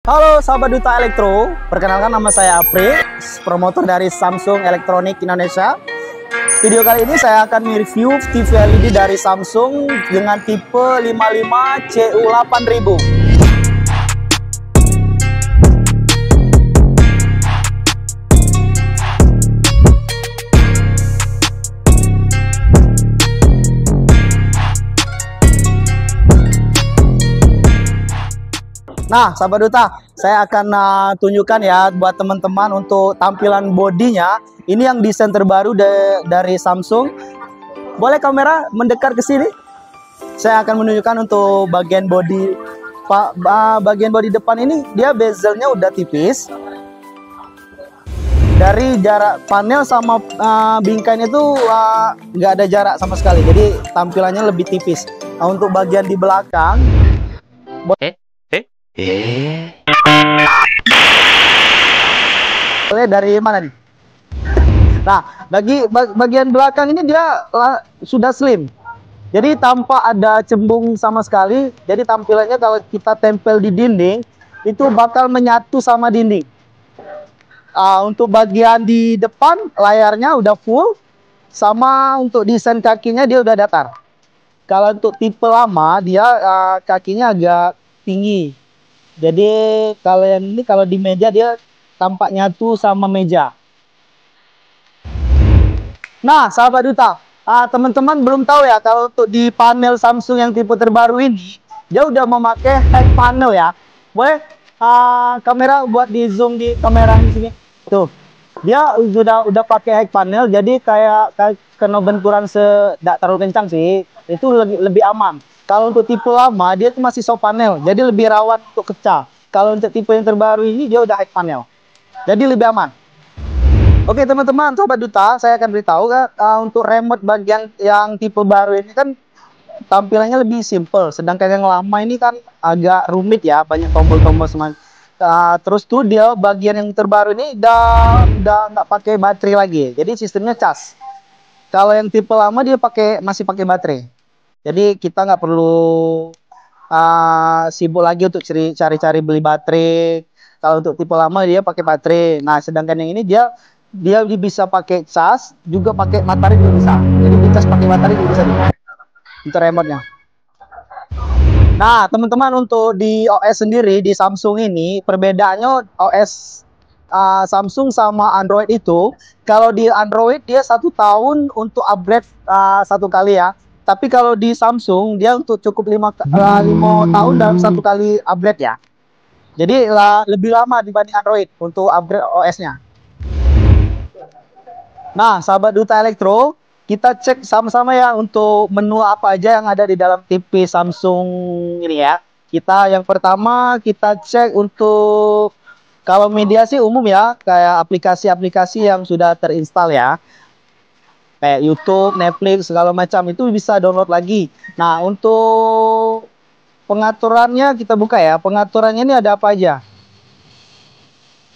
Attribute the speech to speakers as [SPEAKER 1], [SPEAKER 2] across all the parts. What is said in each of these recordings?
[SPEAKER 1] Halo sahabat Duta Elektro, perkenalkan nama saya Apri, promotor dari Samsung Elektronik Indonesia. Video kali ini saya akan mereview TV LED dari Samsung dengan tipe 55 CU8000. Nah, sahabat Duta, saya akan tunjukkan ya buat teman-teman untuk tampilan bodinya. Ini yang desain terbaru dari Samsung. Boleh kamera mendekat ke sini? Saya akan menunjukkan untuk bagian bodi. Bagian bodi depan ini dia bezelnya udah tipis. Dari jarak panel sama bingkainya itu nggak ada jarak sama sekali. Jadi tampilannya lebih tipis. Nah, untuk bagian di belakang. Dari mana nih? Nah, bagian belakang ini dia sudah slim. Jadi tanpa ada cembung sama sekali. Jadi tampilannya kalau kita tempel di dinding itu bakal menyatu sama dinding. Untuk bagian di depan layarnya udah full, sama untuk desain kakinya dia udah datar. Kalau untuk tipe lama dia kakinya agak tinggi. Jadi kalau yang ini kalau di meja dia tampak nyatu sama meja. Nah, sahabat Duta, teman-teman belum tahu ya kalau untuk di panel Samsung yang tipe terbaru ini dia udah memakai head panel ya. Boleh kamera buat di zoom di kamera di sini. Tuh. Dia udah pakai head panel, jadi kayak kena benturan tidak terlalu kencang sih. Itu lebih aman. Kalau untuk tipe lama dia itu masih soft panel, jadi lebih rawan untuk pecah. Kalau untuk tipe yang terbaru ini dia udah head panel, jadi lebih aman. Oke teman-teman, Sobat Duta, saya akan beritahu untuk remote bagian yang tipe baru ini kan tampilannya lebih simple, sedangkan yang lama ini kan agak rumit ya, banyak tombol-tombol semua. Terus tuh dia bagian yang terbaru ini udah nggak pakai baterai lagi, jadi sistemnya cas. Kalau yang tipe lama dia masih pakai baterai. Jadi kita nggak perlu sibuk lagi untuk cari-cari beli baterai. Kalau untuk tipe lama dia pakai baterai. Nah, sedangkan yang ini dia bisa pakai cas, juga pakai matahari juga bisa. Jadi dicas pakai matahari juga bisa juga. Untuk remote-nya. Nah, teman-teman untuk di OS sendiri di Samsung ini perbedaannya OS Samsung sama Android itu, kalau di Android dia 1 tahun untuk upgrade 1 kali ya. Tapi kalau di Samsung dia untuk cukup 5 tahun dalam 1 kali upgrade ya. Jadi lebih lama dibanding Android untuk upgrade OS-nya. Nah, sahabat Duta Elektro, kita cek sama-sama ya untuk menu apa aja yang ada di dalam TV Samsung ini ya. Yang pertama kita cek untuk kalau media sih umum ya, kayak aplikasi-aplikasi yang sudah terinstall ya. Kayak YouTube, Netflix, segala macam itu bisa download lagi. Nah, untuk pengaturannya kita buka ya. Pengaturannya ini ada apa aja?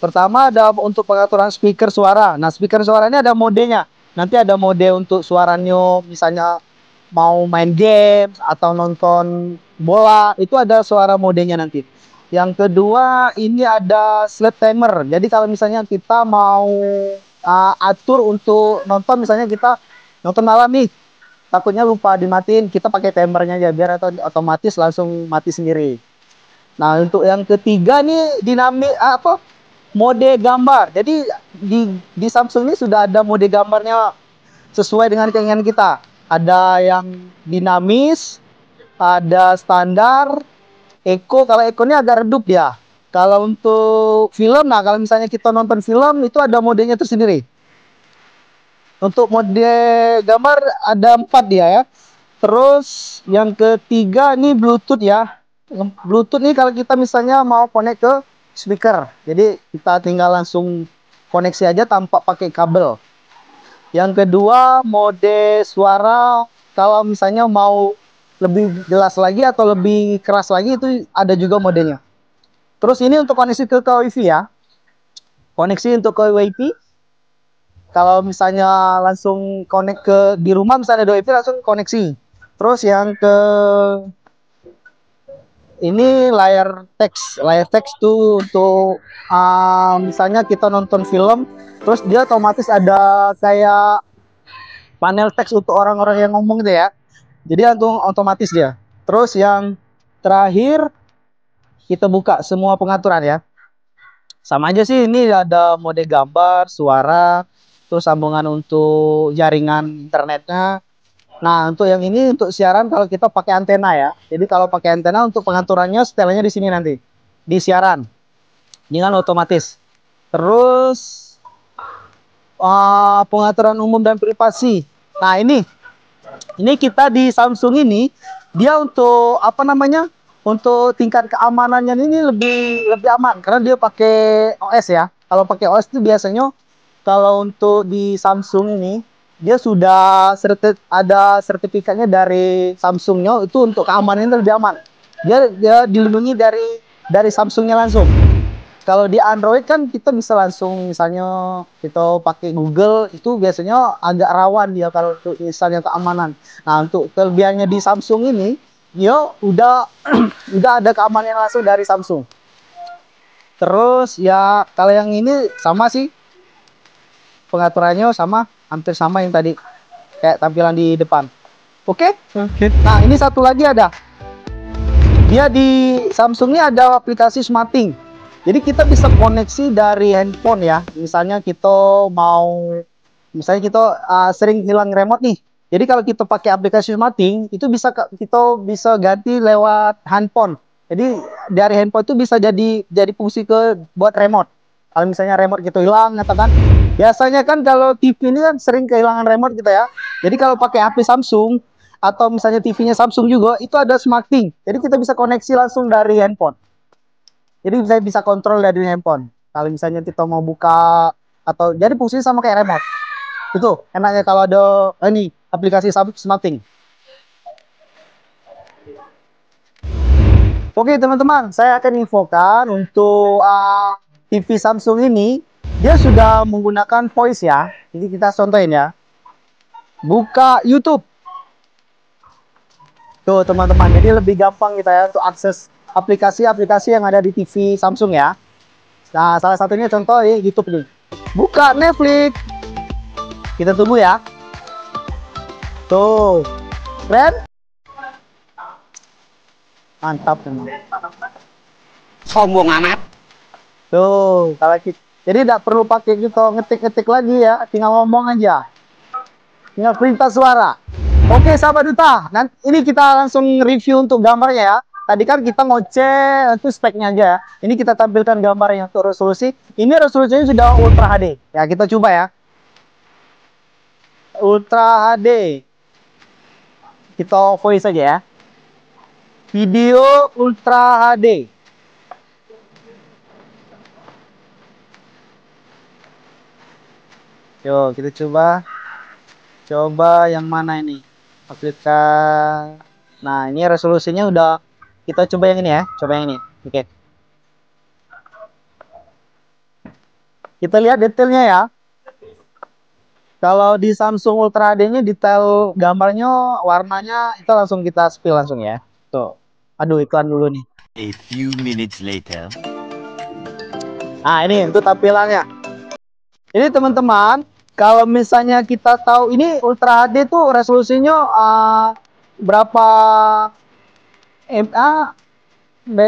[SPEAKER 1] Pertama ada untuk pengaturan speaker suara. Nah, speaker suaranya ada modenya. Nanti ada mode untuk suaranya, misalnya mau main game atau nonton bola, itu ada suara modenya nanti. Yang kedua, ini ada sleep timer. Jadi kalau misalnya kita mau atur untuk nonton, misalnya kita nonton malam nih, takutnya lupa dimatiin, kita pakai timernya aja biar otomatis langsung mati sendiri. Nah, untuk yang ketiga nih mode gambar. Jadi di Samsung ini sudah ada mode gambarnya sesuai dengan keinginan kita. Ada yang dinamis, ada standar, eco. Kalau eco ini agak redup dia. Kalau untuk film, nah kalau misalnya kita nonton film itu ada modenya tersendiri. Untuk mode gambar ada 4 dia ya. Terus yang ketiga ini Bluetooth ya. Bluetooth nih kalau kita misalnya mau connect ke speaker. Jadi kita tinggal langsung koneksi aja tanpa pakai kabel. Yang kedua mode suara, kalau misalnya mau lebih jelas lagi atau lebih keras lagi itu ada juga modenya. Terus ini untuk koneksi ke WiFi ya. Koneksi untuk ke WiFi. Kalau misalnya langsung connect di rumah misalnya ada WiFi langsung koneksi. Terus yang Ini layar teks tuh untuk misalnya kita nonton film, terus dia otomatis ada kayak panel teks untuk orang-orang yang ngomong gitu ya. Jadi langsung otomatis dia. Terus yang terakhir kita buka semua pengaturan ya. Sama aja sih, ini ada mode gambar, suara, terus sambungan untuk jaringan internetnya. Nah, untuk yang ini untuk siaran kalau kita pakai antena ya. Jadi kalau pakai antena untuk pengaturannya setelahnya di sini nanti. Di siaran. Dengan otomatis. Terus pengaturan umum dan privasi. Nah, ini kita di Samsung ini dia untuk apa namanya? Untuk tingkat keamanannya ini lebih aman karena dia pakai OS ya. Kalau pakai OS itu biasanya kalau untuk di Samsung ini dia sudah ada sertifikatnya dari Samsungnya itu untuk keamanannya lebih aman. Dia dilindungi dari Samsungnya langsung. Kalau di Android kan kita bisa langsung misalnya kita pakai Google itu biasanya agak rawan dia kalau untuk misalnya keamanan. Nah, untuk kelebihannya di Samsung ini dia udah udah ada keamanan langsung dari Samsung. Terus ya kalau yang ini sama sih pengaturannya sama hampir sama yang tadi kayak tampilan di depan. Oke? Oke. Nah, ini satu lagi ada. Dia di Samsung ini ada aplikasi SmartThing. Jadi kita bisa koneksi dari handphone ya. Misalnya kita sering hilang remote nih. Jadi kalau kita pakai aplikasi SmartThing itu kita bisa ganti lewat handphone. Jadi dari handphone itu bisa jadi fungsi buat remote. Kalau misalnya remote gitu hilang, katakan. Biasanya kan kalau TV ini kan sering kehilangan remote gitu ya. Jadi kalau pakai HP Samsung atau misalnya TV-nya Samsung juga itu ada SmartThing. Jadi kita bisa koneksi langsung dari handphone. Jadi saya bisa kontrol dari handphone. Kalau misalnya kita mau buka atau jadi fungsinya sama kayak remote. Itu enaknya kalau ada ini aplikasi SmartThing. Oke teman-teman, saya akan infokan untuk TV Samsung ini dia sudah menggunakan voice ya. Jadi kita contohin ya. Buka YouTube. Tuh teman-teman, jadi lebih gampang kita ya untuk akses aplikasi-aplikasi yang ada di TV Samsung ya. Nah, salah satunya contoh YouTube nih. Buka Netflix. Kita tunggu ya. Tuh. Keren? Mantap memang.
[SPEAKER 2] Sombong amat.
[SPEAKER 1] Tuh, kalau kita jadi tidak perlu pakai gitu ngetik-ngetik lagi ya, tinggal ngomong aja. Tinggal perintah suara. Oke, sahabat duta. Nanti ini kita langsung review untuk gambarnya ya. Tadi kan kita ngoceh itu speknya aja ya. Ini kita tampilkan gambarnya untuk resolusi. Ini resolusinya sudah Ultra HD. Ya, kita coba ya. Ultra HD. Kita voice saja ya. Video Ultra HD. Yuk, kita coba. Coba yang mana ini? Aplikasi. Nah, ini resolusinya udah. Kita coba yang ini ya. Coba yang ini. Oke. Kita lihat detailnya ya. Kalau di Samsung Ultra HD-nya detail gambarnya, warnanya itu langsung kita spill langsung ya. Tuh. Aduh, iklan dulu nih.
[SPEAKER 2] A few minutes later.
[SPEAKER 1] Nah, ini untuk tampilannya. Jadi teman-teman, kalau misalnya kita tahu ini Ultra HD tuh resolusinya berapa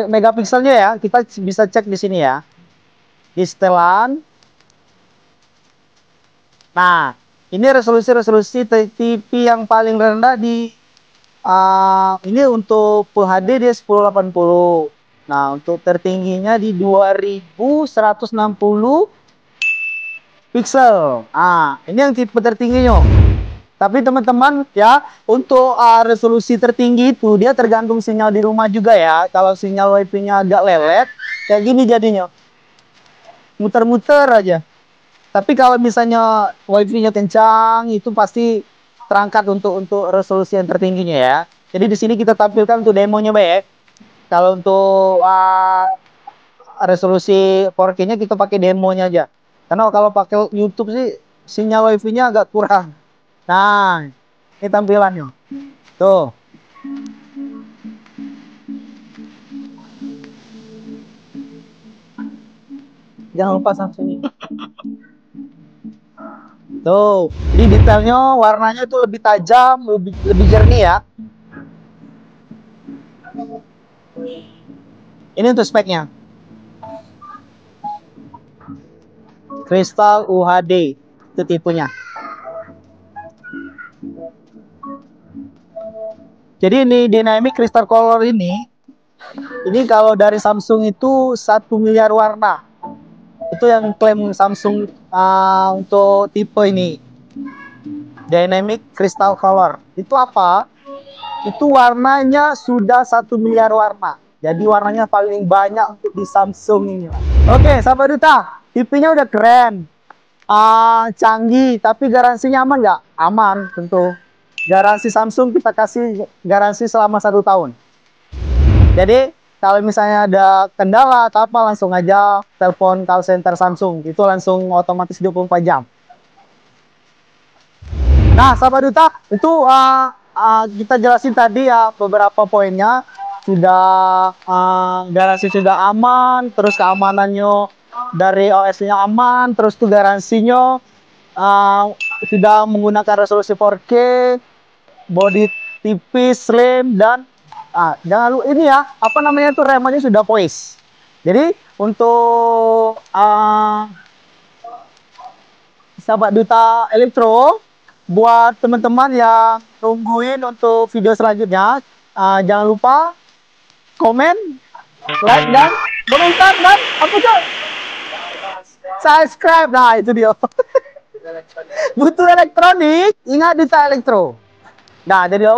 [SPEAKER 1] megapikselnya ya? Kita bisa cek di sini ya. Di setelan. Nah, ini resolusi TV yang paling rendah di ini untuk Full HD dia 1080. Nah, untuk tertingginya di 2160 pixel. Ah, ini yang tipe tertingginya. Tapi teman-teman ya, untuk resolusi tertinggi itu dia tergantung sinyal di rumah juga ya. Kalau sinyal WiFi-nya agak lelet, kayak gini jadinya. Muter-muter aja. Tapi kalau misalnya WiFi-nya kencang, itu pasti terangkat untuk resolusi yang tertingginya ya. Jadi di sini kita tampilkan untuk demonya baik. Kalau untuk resolusi 4K-nya kita pakai demonya aja. Karena kalau pakai YouTube sih sinyal WiFi-nya agak kurang. Nah, ini tampilannya. Tuh. Jangan lupa Samsung ini. Tuh, jadi detailnya warnanya itu lebih tajam, lebih jernih ya. Ini untuk speknya. Crystal UHD itu tipenya. Jadi ini Dynamic Crystal Color ini kalau dari Samsung itu 1 miliar warna. Itu yang klaim Samsung untuk tipe ini. Dynamic Crystal Color. Itu apa? Itu warnanya sudah 1 miliar warna. Jadi warnanya paling banyak untuk di Samsung ini. Oke, sahabat duta, tipenya udah keren, canggih, tapi garansinya aman nggak? Aman, tentu. Garansi Samsung kita kasih garansi selama 1 tahun. Jadi kalau misalnya ada kendala atau apa, langsung aja telepon call center Samsung. Itu langsung otomatis 24 jam. Nah, sahabat duta, itu kita jelasin tadi ya beberapa poinnya. Sudah garansi sudah aman, terus keamanannya dari OS-nya aman, terus tuh garansinya sudah menggunakan resolusi 4K, body tipis, slim, dan jangan lupa ini ya, apa namanya tuh, remnya sudah poise. Jadi untuk sahabat duta elektro, buat teman-teman yang nungguin untuk video selanjutnya, jangan lupa komen, like, dan komentar, dan apa tuh? Subscribe. Nah, itu dia. Butuh elektronik, ingat duta elektro. Nah, jadi